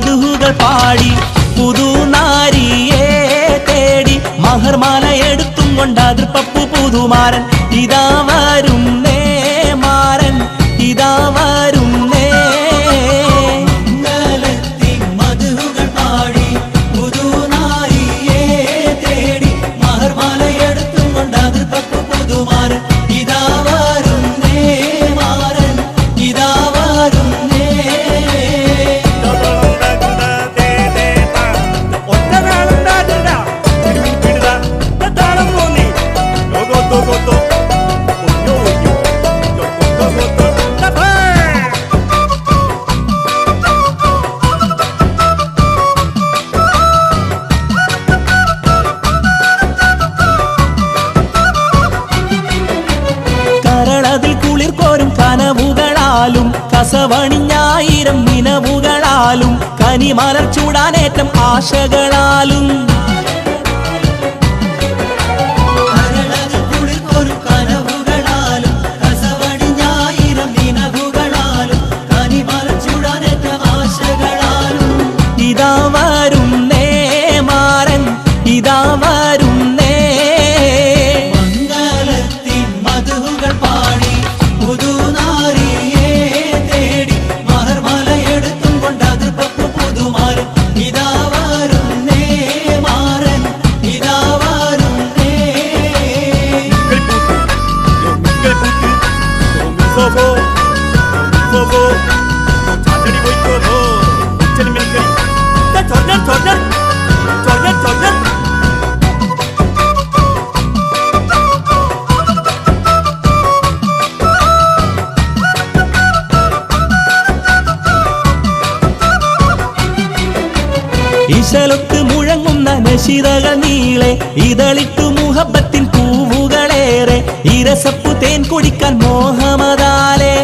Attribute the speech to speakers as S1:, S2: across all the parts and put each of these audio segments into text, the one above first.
S1: മധുഹുകൾ പാടി പുതുനാരിയെ തേടി മഹർമാല എടുത്തും കൊണ്ട് അതിർപ്പപ്പു പുതുമാരൻ ഇതാ വരുന്നേ മാരൻ ഇതാ വരുന്നേ
S2: മംഗലത്തിൻ മധുഹുകൾ പാടി പുതുനാരിയെ തേടി മഹർമാല എടുത്തും കൊണ്ട് അതിർപ്പപ്പു പുതുമാരൻ ഇതാ വരുന്നേ മാരൻ ഇതാ വരുന്നേ.
S1: കരളതിൽ കുളിർ കോരും കനവുകളാലും കസവണിഞ്ഞായിരം നിനവുകളാലും കനിമലർ ചൂടാനേറ്റം ആശകളാലും ഇതാ വരുന്നേ മാരൻ ഇതാ വരുന്നേ.
S2: മംഗലത്തിൻ മധുഹുകൾ പാടി പുതുനാരിയെ തേടി മഹർമാല എടുത്തും കൊണ്ട് അതിർപ്പപ്പു പുതുമാരൻ ഇതാ വരുന്നേ മാരൻ ഇതാ വരുന്നേ.
S1: ഇശലൊത്ത് മുഴങ്ങുന്ന നശിതകൾ നീളെ ഇതളിട്ടു മുഹബത്തിൻ പൂവുകളേറെ ഇരസപ്പു തേൻ കുടിക്കാൻ മോഹമതാലേ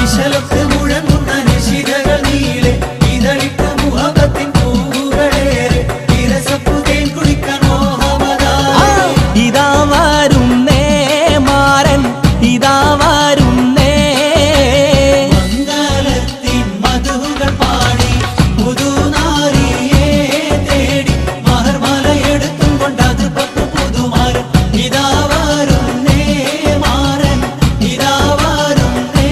S2: ഇശലൊത്ത് മുഴങ്ങുന്ന നിശിതകൾ നീളെ ഇതളിട്ട മുഹബത്തിൻ പൂവുകളേറെ ഇരസപ്പു തേൻ കുടിക്കാൻ മോഹമതാലേ
S1: ഇതാ വരുന്നേ മാരൻ ഇതാ വരുന്നേ.
S2: മംഗലത്തിൻ മധുഹുകൾ പാടി പുതുനാരിയെ തേടി മഹർമാല എടുത്തും കൊണ്ട് അതിർപ്പപ്പു പുതുമാരൻ ഇതാ വരുന്നേ മാരൻ ഇതാ വരുന്നേ.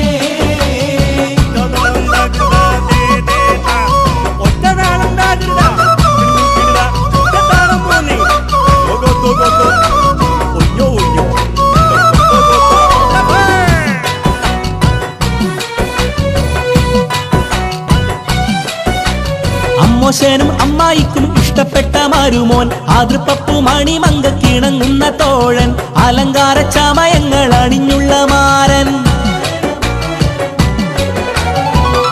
S1: അമ്മോശനും അമ്മായിക്കും ഇഷ്ടപ്പെട്ട മരുമോൻ അതിർപ്പപ്പു മണിമങ്ക കിണങ്ങുന്ന തോഴൻ അലങ്കാര ചമയങ്ങൾ അണിഞ്ഞുള്ള മാരൻ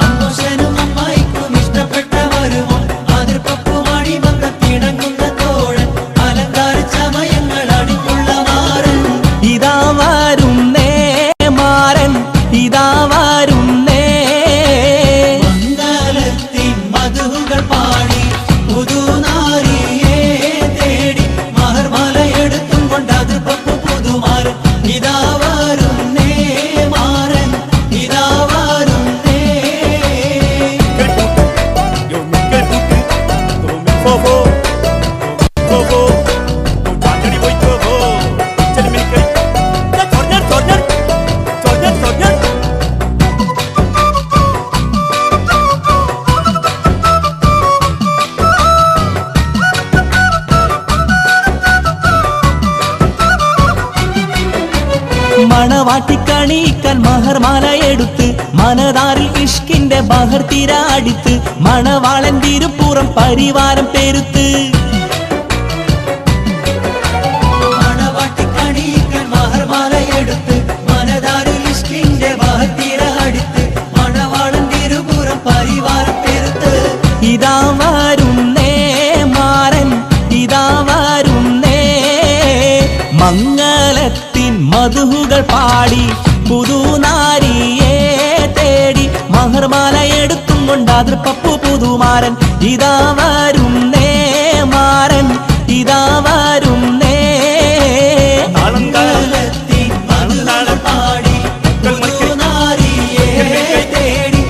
S2: അമ്മോശനും അമ്മായിക്കും ഇഷ്ടപ്പെട്ട മരുമോൻ അതിർപ്പപ്പു മണിമങ്ക കിണങ്ങുന്ന തോഴൻ അലങ്കാര ചമയങ്ങൾ അണിഞ്ഞുള്ള മാരൻ
S1: ഇതാ വരുന്നേ മാരൻ ഇതാ വരുന്നേ.
S2: മംഗലത്തിൻ മധുഹുകൾ പാടി പുതുനാരിയെ തേടി മഹർമാല എടുത്തും കൊണ്ട് അതിർപ്പപ്പു പുതുമാരൻ ഇതാ വരുന്നേ മാരൻ ഇതാ വരുന്നേ.
S1: മണവാട്ടിക്കണിയിക്കാൻ മഹർമാല എടുത്ത് മനതാറിൽ ഇഷ്കിന്റെ ബഹർ തിരാടിത്ത് മണവാളൻ തിരുപ്പുറം പരിവാരം പെരുത്ത്
S2: മണവാട്ടിക്കണിയിക്കാൻ മഹർമാല എടുത്ത് മനതാരിൽ ഇഷ്കിന്റെ ബഹർ അടിത്ത് മണവാളൻ തിരുപുറം പരിവാരം പെരുത്ത്
S1: ഇതാ വരുന്നേ മാരൻ ഇതാ വരുന്നേ. മംഗലത്തിൻ മധുഹുകൾ പാടി പുതുനാരിയെ തേടി മഹർമാല എടുത്തും കൊണ്ട് അതിർപ്പപ്പു പുതുമാരൻ ഇതാ വരുന്നേ മാരൻ ഇതാ വരുന്നേ.
S2: മംഗലത്തിൻ മധുഹുകൾ പാടി പുതുനാരിയെ തേടി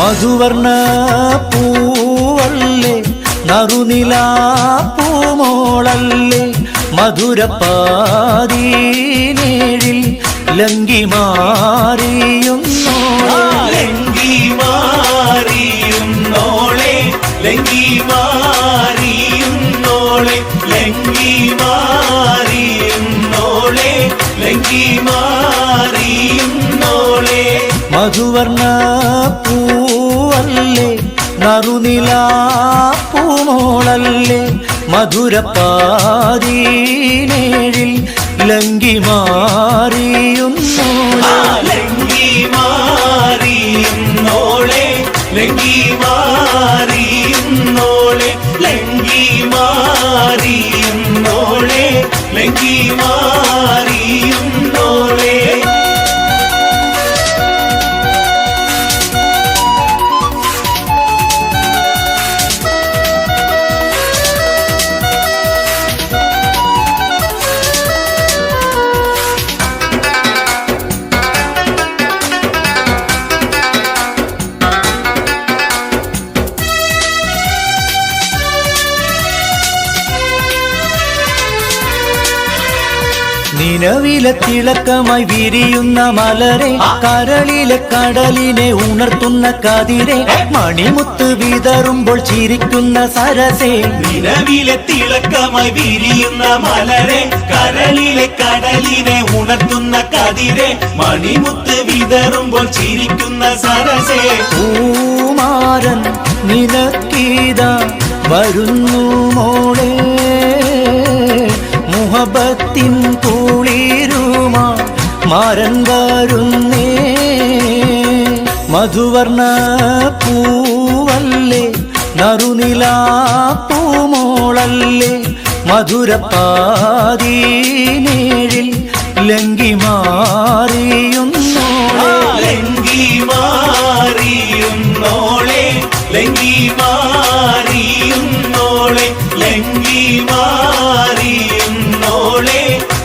S3: മധുവർണ്ണ പൂവല്ലേ നറുനിലാ പൂമോളല്ലേ മധുരപ്പാതീനേഴിൽ ലങ്കി മാറിയുന്നോളെ
S2: ലങ്കി മാറിയുന്നോളെ ലങ്കി മാറിയുന്നോളെ ലങ്കി മാറിയുന്നോളെ ലങ്കി മാറിയുന്നോളെ
S3: മധുവർണ്ണ പൂവല്ലേ നറുനിലാ പൂമോളല്ലേ മധുരപ്പാതീനേഴിൽ ലങ്കി മാറിയുന്നോളെ
S2: ലങ്കി മാറിയുന്നോളെ ലങ്കി മാറിയുന്നോളെ ലങ്കി മാറിയുന്നോളെ ലങ്കി മാറിയുന്നോളെ
S3: നിലവിലെ തിളക്കമായി വിരിയുന്ന മലരെ കരളിലെ കടലിനെ ഉണർത്തുന്ന കതിരെ മണിമുത്ത് വിതറുമ്പോൾ ചിരിക്കുന്ന സരസേ
S2: നിലവിലെ തിളക്കമായി വിരിയുന്ന മലരെ കരളിലെ കടലിനെ ഉണർത്തുന്ന കതിരെ മണിമുത്ത് വിതറുമ്പോൾ ചിരിക്കുന്ന സരസേ
S3: പൂമാരൻ നിനക്കീത വരുന്നു മോളെ മുഹബത്തിൻ കുളിരുമാ മാരൻ വരുന്നേ മധുവർണ്ണ പൂവല്ലേ നറുനിലാ പൂമോളല്ലേ മധുരപ്പാതീനേഴിൽ ലങ്കി മാറിയുന്നോളെ
S2: ലങ്കി മാറിയുന്നോളെ ലങ്കി മാറിയുന്നോളെ ലങ്കി മാറിയുന്നോളെ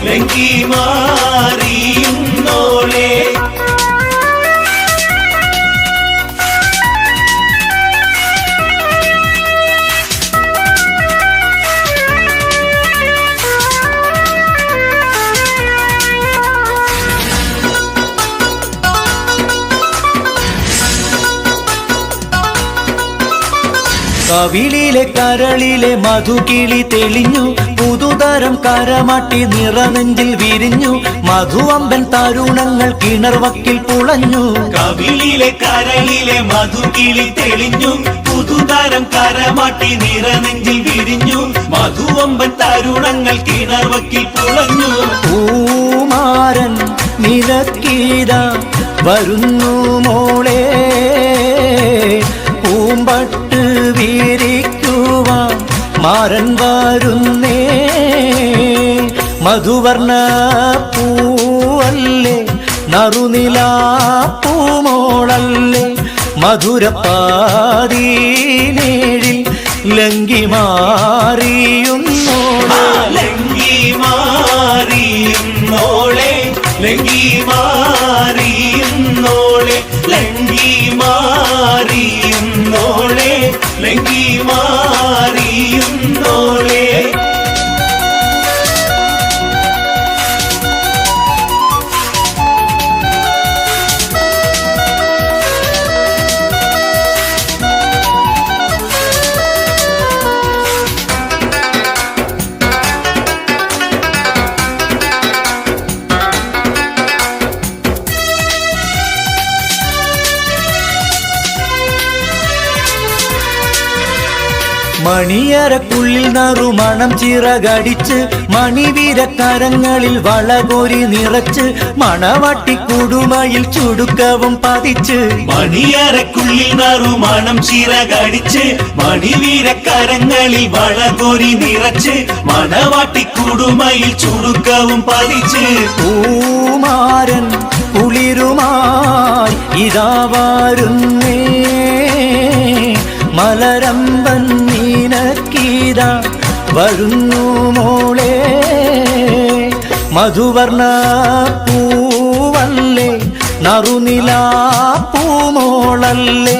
S2: ലങ്കി മാറിയുന്നോളെ
S3: കവിളിലെ കരളിലെ മധുകിളി തെളിഞ്ഞു പുതുതരം കരമാട്ടി നിറനെഞ്ചിൽ വിരിഞ്ഞു മധുവമ്പൻ തരുണങ്ങൾ കിണർവക്കിൽ പുളഞ്ഞു
S2: കവിളിലെ കരളിലെ മധുകിളി തെളിഞ്ഞു പുതുതരം കരമാട്ടി നിറനെഞ്ചിൽ വിരിഞ്ഞു മധുവമ്പൻ തരുണങ്ങൾ കിണർവക്കിൽ പുളഞ്ഞു
S3: പൂമാരൻ നിനക്കീത വരുന്നു മോളെ പൂമ്പട്ട് വീരിക്കുവാൻ മാരൻ വരുന്നേ മധുവർണ്ണ പൂവല്ലേ നറുനിലാ പൂമോളല്ലേ മധുരപ്പാതീനേഴിൽ ലങ്കി മാറിയുന്നോളെ
S2: ലങ്കി മാറിയുന്നോളെ ലങ്കി മാറിയുന്നോളെ ലങ്കി മാറിയുന്നോളെ ലങ്കി മാറിയുന്നോളെ
S3: മണിയറക്കുള്ളിൽ നറുമണം ചിറകടിച്ച് മണിവീരക്കരങ്ങളിൽ വളകോരി നിറച്ച് മണവാട്ടി കുടുമയിൽ ചുടുക്കവും പതിച്ച്
S2: മണിയറക്കുള്ളിൽ നറുമണം ചിറകടിച്ച് മണിവീരക്കരങ്ങളിൽ വളകോരി നിറച്ച് മണവാട്ടി കുടുമയിൽ ചുടുക്കവും പതിച്ച്
S3: പൂമാരൻ കുളിരുമായി ഇതാ വരുന്നേ മലരമ്പൻ നീനക്കീത വരുന്നു മോളെ മധുവർണ്ണ പൂവല്ലേ നറുനിലാ പൂമോളല്ലേ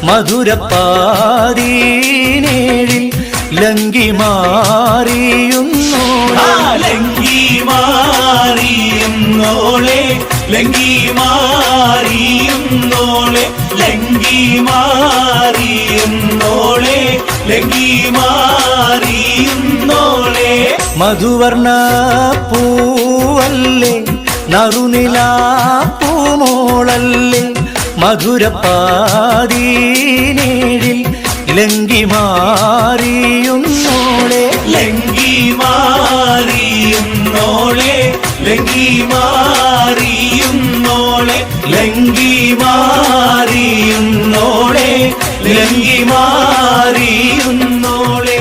S3: മധുരപ്പാതീനേഴിൽ ലങ്കി മാറിയുന്നോളെ
S2: ലങ്കി മാറിയുന്നോളെ ലങ്കി മാറിയുന്നോളെ ലങ്കി മാറിയുന്നോളെ ലങ്കി മാറിയുന്നോളെ
S3: മധുവർണ പൂവല്ലേ നറുനിലാ പൂമോളല്ലേ മധുരപ്പാതീനേഴിൽ ലങ്കി മാറിയുന്നോളെ
S2: ലങ്കി മാറിയുന്നോളെ ലങ്കി മാറിയുന്നോളെ ലങ്കി മാറിയുന്നോളെ ലങ്കി മാറിയുന്നോളെ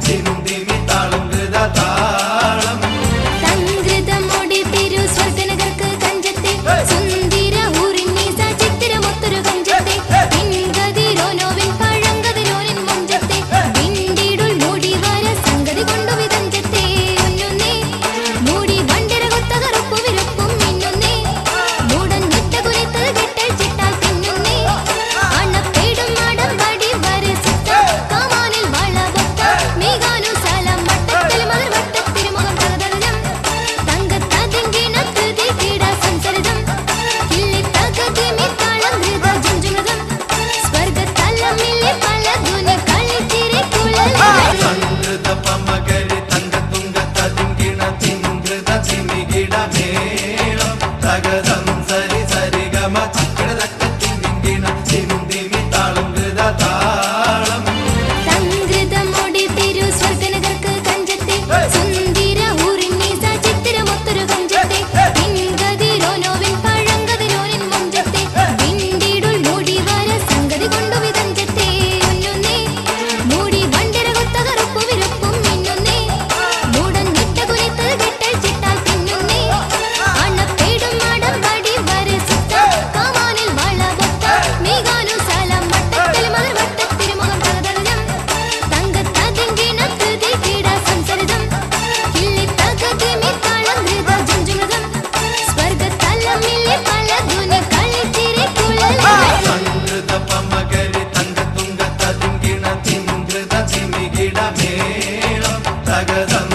S2: ചിന്തിമി താളം കൃത താളം
S4: സംഗൃതമോടി തിരു സ്വർഗനഗർക്ക് കഞ്ചത്തെ സുന്ദര ഊരിന്നീസ ചിത്തിരമൊത്തൊരു കഞ്ചത്തെ പിൻകതിരോനോവിൻ പഴങ്കതിരോനിൻ മുഞ്ചത്തെ പിണ്ടിടുൾ മൂടി വര സംഗതി കൊണ്ടു വിതഞ്ചത്തെ ഉന്നുന്നേ മൂടി വണ്ടിര കൊത്ത കറുപ്പു വിരുപ്പും മിന്നുന്നേ മൂടൻ നിട്ട കുരത്തത് കെട്ടൽ ചിട്ടാൽ തിന്നുന്നേ അണപ്പേടും മടം വടി വരസിത്ത കാമാനിൽ വളവൊത്ത മേഘാനു സലം വട്ടത്തിൽ മലർ വട്ടത്തിരുമുഖം തകതലം തങ്കത്തതിങ്കിണത്ത് ദിക്കിട സംസരിതം കിള്ളി തകതിമി താളം ധൃത ജുഞ്ചുമൃതം സ്വർഗത്തലമില്ലേ പല ധുനി കളിച്ചിരി കുഴൽ
S2: സംഗൃത പമകരി തങ്കത്തുങ്ക തതിങ്കിണ ചിങ്കൃത ചിമികിട മേളം തകതം സരി സരിഗമ ചിക്കിട തക്ക ചിങ്കിണ ചിന്തിമി താളം കൃത താളം
S4: സംഗൃതമോടി തിരു സ്വർഗനഗർക്ക് കഞ്ചത്തെ സുന്ദര ഊരിന്നീസ ചിത്തിരമൊത്തൊരു കഞ്ചത്തെ പിൻകതിരോനോവിൻ പഴങ്കതിരോനിൻ മുഞ്ചത്തെ പിണ്ടിടുൾ മൂടി വര സംഗതി കൊണ്ടു വിതഞ്ചത്തെ ഉന്നുന്നേ മൂടി വണ്ടിര കൊത്ത കറുപ്പു വിരുപ്പും മിന്നുന്നേ മൂടൻ നിട്ട കുരത്തത് കെട്ടൽ ചിട്ടാൽ തിന്നുന്നേ അണപ്പേടും മടം വടി വരസിത്ത കാമാനിൽ വളവൊത്ത മേഘാനു സലം വട്ടത്തിൽ മലർ വട്ടത്തിരുമുഖം തകതലം തങ്കത്തതിങ്കിണത്ത് ദിക്കിട സംസരിതം കിള്ളി തകതിമി താളം ധൃത ജുഞ്ചുമൃതം സ്വർഗത്തലമില്ലേ പല ധുനി കളിച്ചിരി കുഴൽ
S2: സംഗൃത പമകരി തങ്കത്തുങ്ക തതിങ്കിണ ചിങ്കൃത ചിമികിട മേളം തകതം